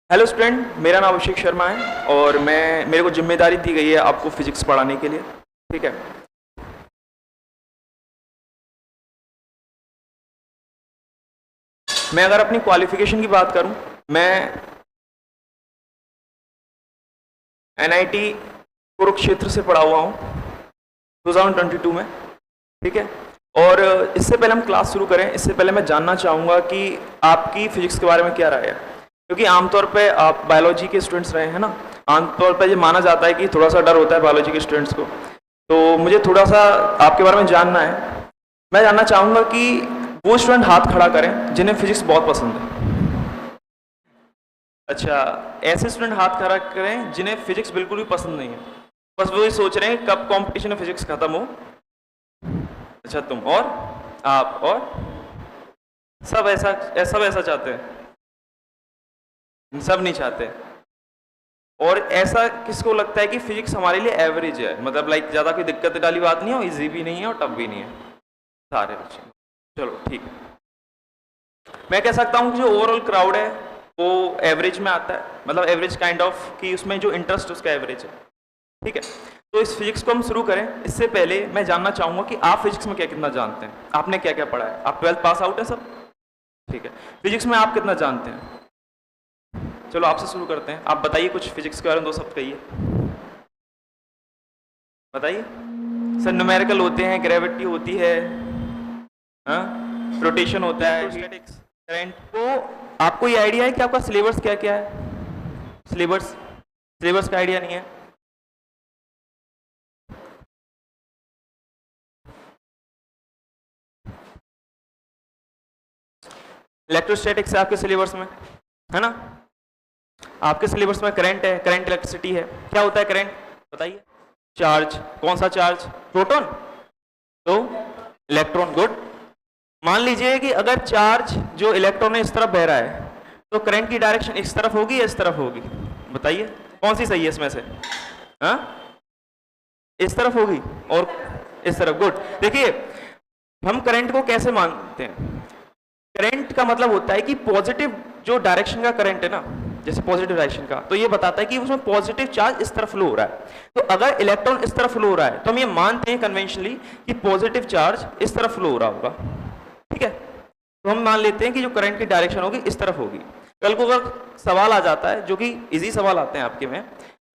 Hello student, मेरा नाम अभिषेक शर्मा है और मेरे को जिम्मेदारी दी गई है आपको फिजिक्स पढ़ाने के लिए। ठीक है। मैं अगर अपनी क्वालिफिकेशन की बात करूं, मैं एनआईटी कुरुक्षेत्र से पढ़ा हुआ हूं 2022 में। ठीक है। और इससे पहले हम क्लास शुरू करें, इससे पहले मैं जानना चाहूँगा कि आपकी फिजिक्स के बारे में क्या राय है, क्योंकि आमतौर पे आप बायोलॉजी के स्टूडेंट्स रहे हैं ना। आमतौर पे ये माना जाता है कि थोड़ा सा डर होता है बायोलॉजी के स्टूडेंट्स को, तो मुझे थोड़ा सा आपके बारे में जानना है। मैं जानना चाहूँगा कि वो स्टूडेंट हाथ खड़ा करें जिन्हें फिजिक्स बहुत पसंद है। अच्छा, ऐसे स्टूडेंट हाथ खड़ा करें जिन्हें फिजिक्स बिल्कुल भी पसंद नहीं है, बस वो ही सोच रहे हैं कब कॉम्पिटिशन में फिजिक्स खत्म हो। अच्छा, तुम और आप और सब ऐसा चाहते हैं? सब नहीं चाहते। और ऐसा किसको लगता है कि फिजिक्स हमारे लिए एवरेज है, मतलब लाइक ज़्यादा कोई दिक्कत वाली बात नहीं है, और इजी भी नहीं है और टफ भी नहीं है? सारे बच्चे। चलो ठीक है। मैं कह सकता हूँ कि जो ओवरऑल क्राउड है वो एवरेज में आता है, मतलब एवरेज काइंड ऑफ, कि उसमें जो इंटरेस्ट उसका एवरेज है। ठीक है। तो इस फिजिक्स को हम शुरू करें, इससे पहले मैं जानना चाहूँगा कि आप फिजिक्स में क्या कितना जानते हैं, आपने क्या क्या पढ़ा है। आप 12th पास आउट है सब? ठीक है। फिजिक्स में आप कितना जानते हैं? चलो आपसे शुरू करते हैं, आप बताइए कुछ फिजिक्स के बारे में, दो शब्द कहिए, बताइए। सर न्यूमेरिकल होते हैं, ग्रेविटी होती है, रोटेशन होता है, स्टैटिक्स, करंट। तो आपको ये आइडिया है कि आपका सिलेबस क्या क्या है? सिलेबस का आइडिया नहीं है? इलेक्ट्रोस्टैटिक्स है आपके सिलेबस में, है ना? आपके सिलेबस में करंट है, करंट इलेक्ट्रिसिटी है। क्या होता है करंट, बताइए। चार्ज। कौन सा चार्ज? प्रोटॉन। तो इलेक्ट्रॉन। गुड। मान लीजिए कि अगर चार्ज जो इलेक्ट्रॉन है इस तरफ बह रहा है, तो करंट की डायरेक्शन इस तरफ होगी या इस तरफ होगी? बताइए कौन सी सही है इसमें से? हाँ, इस तरफ होगी और इस तरफ। गुड। देखिए हम करंट को कैसे मानते हैं, करंट का मतलब होता है कि पॉजिटिव जो डायरेक्शन का करंट है ना, जैसे पॉजिटिव डायरेक्शन का, तो ये बताता है कि उसमें पॉजिटिव चार्ज इस तरफ फ्लो हो रहा है। तो अगर इलेक्ट्रॉन इस तरफ फ्लो हो रहा है तो हम ये मानते हैं कन्वेंशनली कि पॉजिटिव चार्ज इस तरफ फ्लो हो रहा होगा। ठीक है। तो हम मान लेते हैं कि जो करंट की डायरेक्शन होगी इस तरफ होगी। कल को अगर सवाल आ जाता है, जो कि इजी सवाल आते हैं आपके में,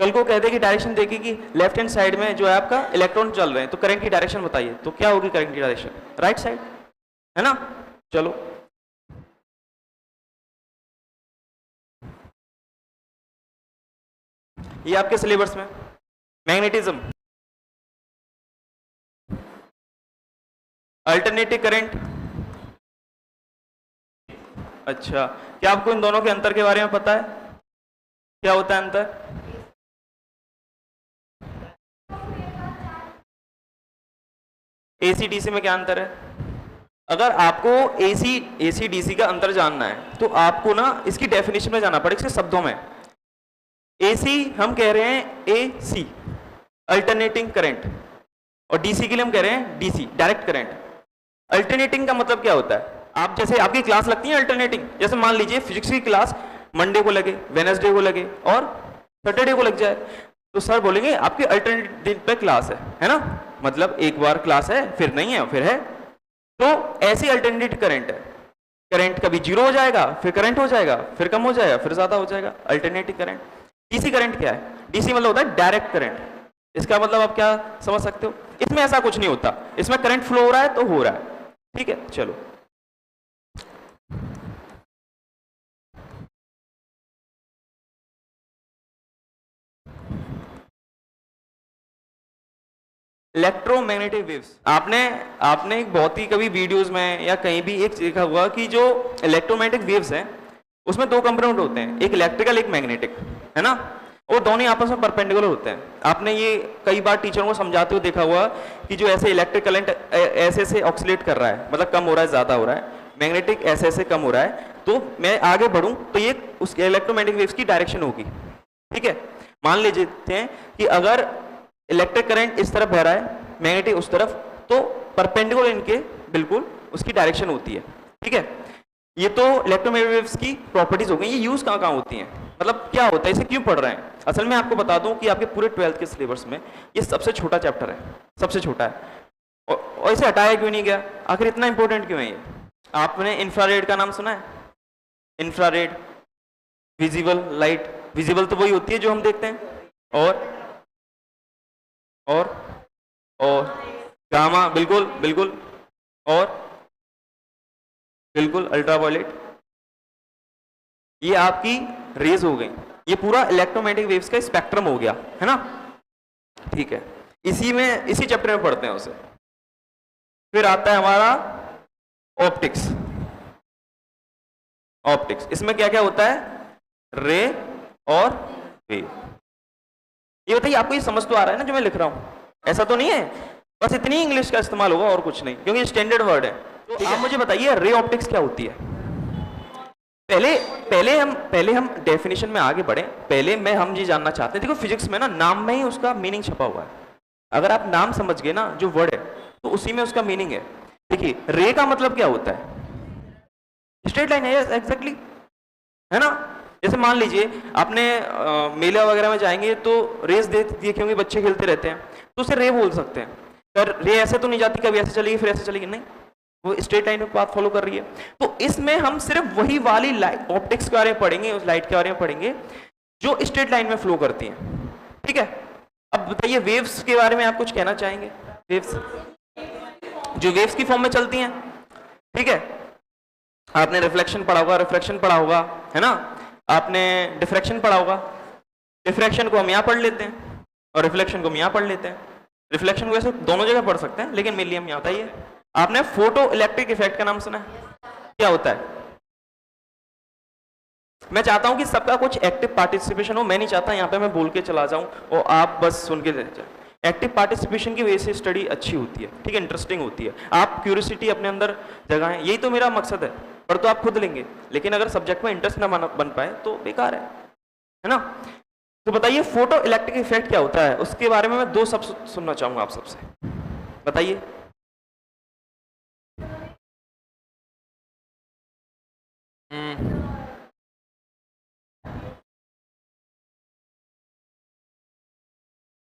कल को कहते हैं कि डायरेक्शन देखिए कि लेफ्ट हैंड साइड में जो है आपका इलेक्ट्रॉन चल रहे हैं, तो करंट की डायरेक्शन बताइए, तो क्या होगी करंट की डायरेक्शन? राइट साइड, है ना? चलो ये आपके सिलेबस में मैग्नेटिज्म, अल्टरनेटिव करंट। अच्छा, क्या आपको इन दोनों के अंतर के बारे में पता है? क्या होता है अंतर? एसी डीसी में क्या अंतर है? अगर आपको एसी डीसी का अंतर जानना है तो आपको ना इसकी डेफिनेशन में जाना पड़ेगा, इसके शब्दों में। एसी हम कह रहे हैं एसी, अल्टरनेटिंग करंट, और डीसी के लिए हम कह रहे हैं डीसी, डायरेक्ट करंट। अल्टरनेटिंग का मतलब क्या होता है? आप जैसे आपकी क्लास लगती है अल्टरनेटिंग, जैसे मान लीजिए फिजिक्स की क्लास मंडे को लगे, वेडनेसडे को लगे और सैटरडे को लग जाए, तो सर बोलेंगे आपकी अल्टरनेट दिन पे क्लास है ना? मतलब एक बार क्लास है, फिर नहीं है, फिर है। तो ऐसी अल्टरनेट करंट है। करंट कभी जीरो हो जाएगा, फिर करंट हो जाएगा, फिर कम हो जाएगा, फिर ज्यादा हो जाएगा, अल्टरनेटिव करंट। डीसी करंट क्या है? डीसी मतलब होता है डायरेक्ट करंट। इसका मतलब आप क्या समझ सकते हो? इसमें ऐसा कुछ नहीं होता, इसमें करंट फ्लो हो रहा है तो हो रहा है। ठीक है। चलो इलेक्ट्रोमैग्नेटिक वेव्स, आपने एक बहुत ही कभी वीडियोस में या कहीं भी एक देखा हुआ कि जो इलेक्ट्रोमैग्नेटिक वेव्स हैं उसमें दो कंपोनेंट होते हैं, एक इलेक्ट्रिकल एक मैग्नेटिक, है ना? वो दोनों आपस में परपेंडिकुलर होते हैं। आपने ये कई बार टीचरों को समझाते हुए देखा हुआ कि जो ऐसे इलेक्ट्रिक करंट ऐसे ऐसे ऑक्सीलेट कर रहा है, मतलब कम हो रहा है, ज्यादा हो रहा है, मैग्नेटिक ऐसे ऐसे कम हो रहा है। तो मैं आगे बढ़ूं तो ये उस इलेक्ट्रोमैग्नेटिक वेव्स की डायरेक्शन होगी। ठीक है। मान लीजिए कि अगर इलेक्ट्रिक करंट इस तरफ बह रहा है, मैग्नेटिक उस तरफ, तो परपेंडिकुलर इनके बिल्कुल उसकी डायरेक्शन होती है। ठीक है। ये तो इलेक्ट्रोमैग्नेटिक वेव्स की प्रॉपर्टीज हो गई। ये यूज कहाँ कहाँ होती हैं? मतलब क्या होता है, इसे क्यों पढ़ रहे हैं? असल में आपको बता दूं कि आपके पूरे 12th के सिलेबस में ये सबसे छोटा चैप्टर है, सबसे छोटा है। और इसे हटाया क्यों नहीं गया? आखिर इतना इंपॉर्टेंट क्यों है ये? आपने इंफ्रारेड का नाम सुना है? इंफ्रारेड, विजिबल लाइट, विजिबल तो वही होती है जो हम देखते हैं, और और गामा, बिल्कुल बिल्कुल, और बिल्कुल अल्ट्रावायलेट। ये आपकी रेज हो गई, ये पूरा इलेक्ट्रोमैग्नेटिक वेव्स का स्पेक्ट्रम हो गया, है ना? ठीक है, इसी चैप्टर में पढ़ते हैं उसे। फिर आता है हमारा ऑप्टिक्स। ऑप्टिक्स, इसमें क्या क्या होता है? रे और वेव। ये बताइए, आपको ये समझ तो आ रहा है ना जो मैं लिख रहा हूं? ऐसा तो नहीं है बस इतनी इंग्लिश का इस्तेमाल होगा और कुछ नहीं, क्योंकि स्टैंडर्ड वर्ड है। तो आप मुझे बताइए रे ऑप्टिक्स क्या होती है? पहले हम डेफिनेशन में आगे बढ़े, पहले हम ये जानना चाहते हैं। देखो फिजिक्स में ना नाम में ही उसका मीनिंग छपा हुआ है। अगर आप नाम समझ गए ना जो वर्ड है, तो उसी में उसका मीनिंग है। देखिए रे का मतलब क्या होता है? स्ट्रेट लाइन है, एग्जैक्टली, है ना? जैसे मान लीजिए आपने मेला वगैरह में जाएंगे तो रेस देखेंगे, बच्चे खेलते रहते हैं, तो उसे रे बोल सकते हैं। पर रे ऐसे तो नहीं जाती, कभी ऐसे चलेगी फिर ऐसे चलेगी, नहीं, वो स्ट्रेट लाइन में पाथ फॉलो कर रही है। तो इसमें हम सिर्फ वही वाली लाइट ऑप्टिक्स के बारे में पढ़ेंगे, उस लाइट के बारे में पढ़ेंगे जो स्ट्रेट लाइन में फ्लो करती है। ठीक है, अब बताइए वेव्स के बारे में आप कुछ कहना चाहेंगे? वेव्स जो वेव्स की फॉर्म में चलती हैं, ठीक है, आपने रिफ्लेक्शन पढ़ा होगा, रिफ्रैक्शन पढ़ा होगा, है ना? आपने डिफ्रैक्शन पढ़ा होगा। डिफ्रैक्शन को हम यहाँ पढ़ लेते हैं और रिफ्लेक्शन को हम यहाँ पढ़ लेते हैं। रिफ्लेक्शन को वैसे दोनों जगह पढ़ सकते हैं, लेकिन मेनली हम यहाँ बताइए। आपने फोटो इलेक्ट्रिक इफेक्ट का नाम सुना है? क्या होता है? मैं चाहता हूं कि सबका कुछ एक्टिव पार्टिसिपेशन हो। मैं नहीं चाहता यहाँ पे मैं बोल के चला जाऊं और आप बस सुन के रह जाए। एक्टिव पार्टिसिपेशन की वजह से स्टडी अच्छी होती है, ठीक है, इंटरेस्टिंग होती है। आप क्यूरियोसिटी अपने अंदर जगाएं, यही तो मेरा मकसद है। पर तो आप खुद लेंगे, लेकिन अगर सब्जेक्ट में इंटरेस्ट ना बन पाए तो बेकार है ना? तो बताइए फोटो इलेक्ट्रिक इफेक्ट क्या होता है, उसके बारे में मैं 2 शब्द सुनना चाहूंगा आप सबसे। बताइए।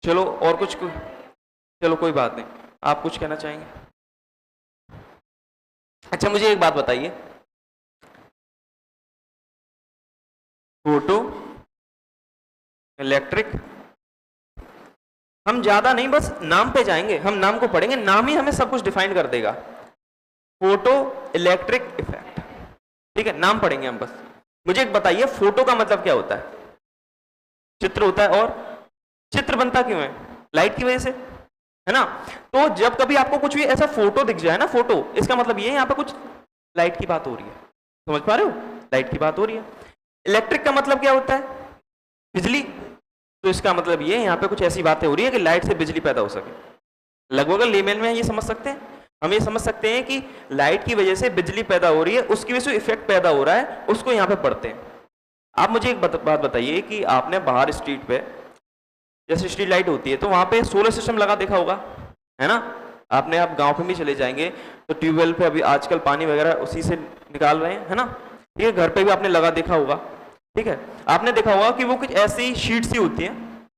चलो और कुछ चलो कोई बात नहीं, आप कुछ कहना चाहेंगे? अच्छा मुझे एक बात बताइए, फोटो इलेक्ट्रिक, हम ज्यादा नहीं बस नाम पे जाएंगे, हम नाम को पढ़ेंगे, नाम ही हमें सब कुछ डिफाइन कर देगा। फोटो इलेक्ट्रिक इफेक्ट, ठीक है, नाम पढ़ेंगे हम बस। मुझे एक बताइए फोटो का मतलब क्या होता है? चित्र होता है, और चित्र बनता क्यों है? लाइट की वजह से, है ना? तो जब कभी आपको कुछ भी ऐसा फोटो दिख जाए ना, फोटो, इसका मतलब ये है यहाँ पे कुछ लाइट की बात हो रही है। समझ पा रहे हो? लाइट की बात हो रही है। इलेक्ट्रिक का मतलब क्या होता है? बिजली। तो इसका मतलब ये यहाँ पे कुछ ऐसी बातें हो रही है कि लाइट से बिजली पैदा हो सके। लगभग लेमेल में ये समझ सकते हैं, हम ये समझ सकते हैं कि लाइट की वजह से बिजली पैदा हो रही है, उसकी वजह से इफेक्ट पैदा हो रहा है, उसको यहाँ पे पढ़ते हैं। आप मुझे एक बात बताइए कि आपने बाहर स्ट्रीट पे जैसे स्ट्रीट लाइट होती है तो वहां पे सोलर सिस्टम लगा देखा होगा, है ना? आपने आप गांव पे भी चले जाएंगे तो ट्यूबवेल पे अभी आजकल पानी वगैरह उसी से निकाल रहे हैं, है ना? ठीक है, घर पे भी आपने लगा देखा होगा, ठीक है। आपने देखा होगा कि वो कुछ ऐसी शीट सी होती है,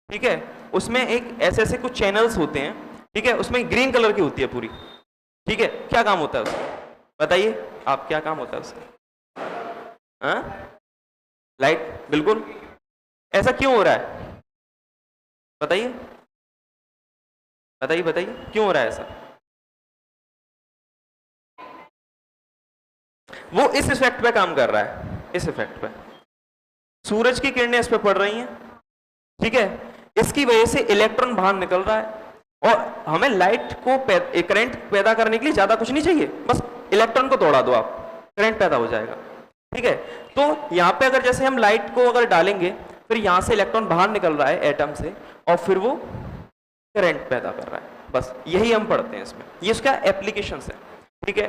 ठीक है, उसमें एक ऐसे कुछ चैनल्स होते हैं, ठीक है, उसमें ग्रीन कलर की होती है पूरी, ठीक है। क्या काम होता है उसका? बताइए आप, क्या काम होता है उसका? लाइट, बिल्कुल। ऐसा क्यों हो रहा है? बताइए बताइए बताइए, क्यों हो रहा है ऐसा? वो इस इफेक्ट पे काम कर रहा है, इस इफेक्ट पे सूरज की किरणें इस पे पड़ रही हैं, ठीक है, इसकी वजह से इलेक्ट्रॉन बाहर निकल रहा है। और हमें लाइट को करंट पैदा करने के लिए ज्यादा कुछ नहीं चाहिए, बस इलेक्ट्रॉन को दौड़ा दो आप, करंट पैदा हो जाएगा, ठीक है। तो यहाँ पे अगर जैसे हम लाइट को अगर डालेंगे, फिर यहाँ से इलेक्ट्रॉन बाहर निकल रहा है एटम से, और फिर वो करंट पैदा कर रहा है। बस यही हम पढ़ते हैं इसमें, ये उसका एप्लीकेशन है, ठीक है।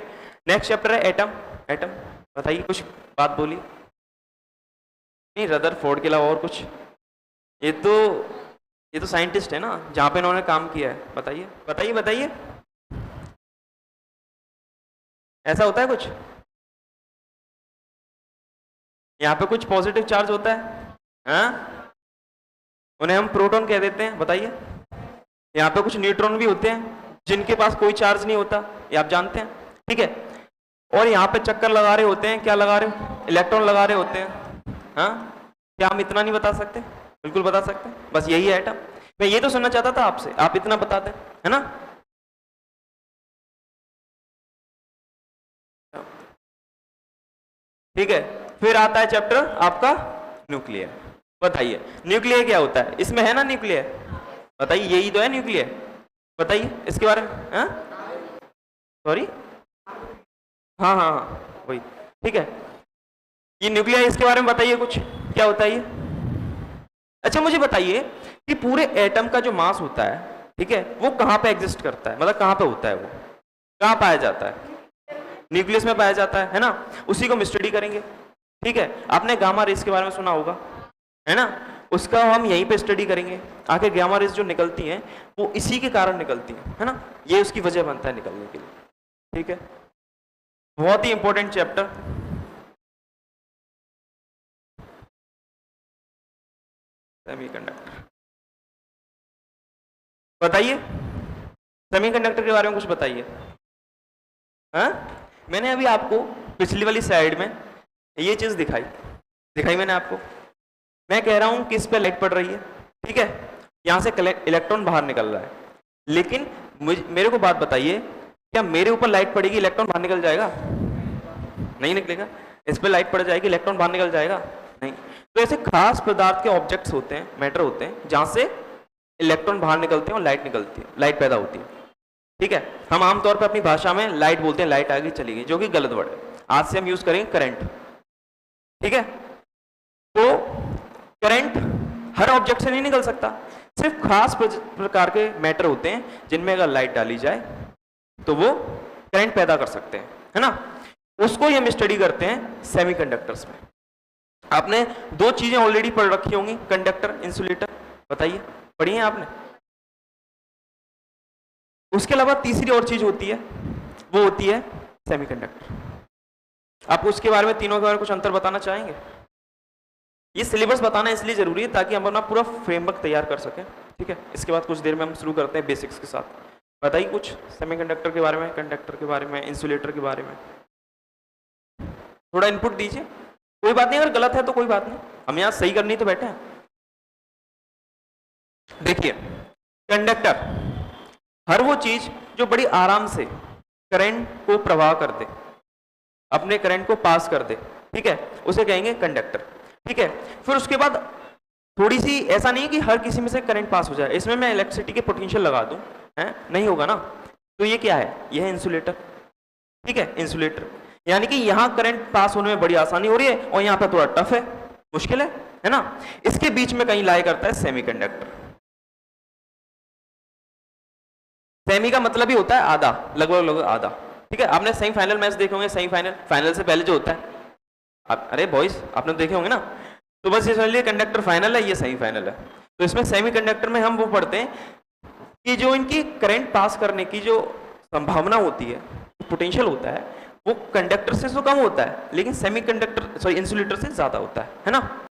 नेक्स्ट चैप्टर है एटम। एटम बताइए, कुछ बात बोलिए। नहीं, रदरफोर्ड के अलावा और कुछ? ये तो साइंटिस्ट है ना जहाँ पे इन्होंने काम किया है। बताइए बताइए बताइए, ऐसा होता है कुछ? यहाँ पे कुछ पॉजिटिव चार्ज होता है, हाँ, उन्हें हम प्रोटॉन कह देते हैं। बताइए, यहाँ पे कुछ न्यूट्रॉन भी होते हैं जिनके पास कोई चार्ज नहीं होता, ये आप जानते हैं, ठीक है। और यहाँ पे चक्कर लगा रहे होते हैं, क्या लगा रहे हो, इलेक्ट्रॉन लगा रहे होते हैं। हाँ, क्या हम इतना नहीं बता सकते? बिल्कुल बता सकते हैं, बस यही है एटम। मैं ये तो सुनना चाहता था आपसे, आप इतना बता दें, है ना। ठीक है, फिर आता है चैप्टर आपका न्यूक्लियर। बताइए न्यूक्लियर क्या होता है, इसमें है ना न्यूक्लियर, बताइए यही तो है न्यूक्लियर, बताइए इसके बारे में। सॉरी, हाँ हाँ हाँ वही, ठीक है। ये न्यूक्लियर, इसके बारे में बताइए कुछ, क्या होता है ये। अच्छा मुझे बताइए कि पूरे एटम का जो मास होता है, ठीक है, वो कहाँ पे एग्जिस्ट करता है, मतलब कहाँ पे होता है, वो कहाँ पाया जाता है, न्यूक्लियस में पाया जाता है ना। उसी को हम स्टडी करेंगे, ठीक है। आपने गामा रेस के बारे में सुना होगा, है ना, उसका हम यहीं पे स्टडी करेंगे। आखिर गामा रेस जो निकलती हैं वो इसी के कारण निकलती है ना, ये उसकी वजह बनता है निकलने के लिए, ठीक है। बहुत ही इंपॉर्टेंट चैप्टर, सेमीकंडक्टर। बताइए सेमीकंडक्टर के बारे में कुछ बताइए। हाँ, मैंने अभी आपको पिछली वाली साइड में ये चीज दिखाई मैंने आपको। मैं कह रहा हूं कि इस पे लाइट पड़ रही है, ठीक है, यहां से इलेक्ट्रॉन बाहर निकल रहा है, लेकिन मेरे को बात बताइए, क्या मेरे ऊपर लाइट पड़ेगी इलेक्ट्रॉन बाहर निकल जाएगा? नहीं निकलेगा। इस पे लाइट पड़ जाएगी इलेक्ट्रॉन बाहर निकल जाएगा? नहीं। तो ऐसे खास पदार्थ के ऑब्जेक्ट्स होते हैं, मैटर होते हैं, जहां से इलेक्ट्रॉन बाहर निकलते हैं और लाइट निकलती है, लाइट पैदा होती है, ठीक है। हम आमतौर पर अपनी भाषा में लाइट बोलते हैं, लाइट आ गई चली गई, जो कि गलत वर्ड है। आज से हम यूज करेंगे करंट, ठीक है। तो करंट हर ऑब्जेक्ट से नहीं निकल सकता, सिर्फ खास प्रकार के मैटर होते हैं जिनमें अगर लाइट डाली जाए तो वो करंट पैदा कर सकते हैं, है ना। उसको ही हम स्टडी करते हैं सेमीकंडक्टर्स में। आपने दो चीजें ऑलरेडी पढ़ रखी होंगी, कंडक्टर, इंसुलेटर, बताइए पढ़ी है आपने। उसके अलावा तीसरी और चीज होती है, वो होती है सेमीकंडक्टर। आप उसके बारे में, तीनों के बारे में कुछ अंतर बताना चाहेंगे? ये सिलेबस बताना इसलिए जरूरी है ताकि हम अपना पूरा फ्रेमवर्क तैयार कर सकें, ठीक है। इसके बाद कुछ देर में हम शुरू करते हैं बेसिक्स के साथ। बताइए कुछ सेमीकंडक्टर के बारे में, कंडक्टर के बारे में, इंसुलेटर के बारे में, थोड़ा इनपुट दीजिए। कोई बात नहीं, अगर गलत है तो कोई बात नहीं, हम यहाँ सही करनी तो बैठे हैं। देखिए कंडक्टर, हर वो चीज जो बड़ी आराम से करंट को प्रवाह कर दे, अपने करंट को पास कर दे, ठीक है, उसे कहेंगे कंडक्टर, ठीक है। फिर उसके बाद थोड़ी सी, ऐसा नहीं कि हर किसी में से करंट पास हो जाए, इसमें मैं इलेक्ट्रिसिटी के पोटेंशियल लगा दूं, है नहीं होगा ना। तो ये क्या है, ये है इंसुलेटर, ठीक है, इंसुलेटर। यानी कि यहाँ करंट पास होने में बड़ी आसानी हो रही है और यहाँ पर थोड़ा टफ है, मुश्किल है ना। इसके बीच में कहीं लाई करता है सेमीकंडक्टर। सेमी का मतलब ही होता है आधा, लगभग आधा, ठीक है। आपने सेमीफाइनल मैच देखे होंगे, सेमीफाइनल, फाइनल से पहले जो होता है, अरे बॉयज आपने देखे होंगे ना। तो बस ये समझ लीजिए कंडक्टर फाइनल है, ये सेमीफाइनल है। तो इसमें सेमीकंडक्टर में हम वो पढ़ते हैं कि जो इनकी करंट पास करने की जो संभावना होती है, पोटेंशियल होता है, वो कंडक्टर से तो कम होता है, लेकिन सेमीकंडक्टर, सॉरी, इंसुलेटर से ज्यादा होता है ना।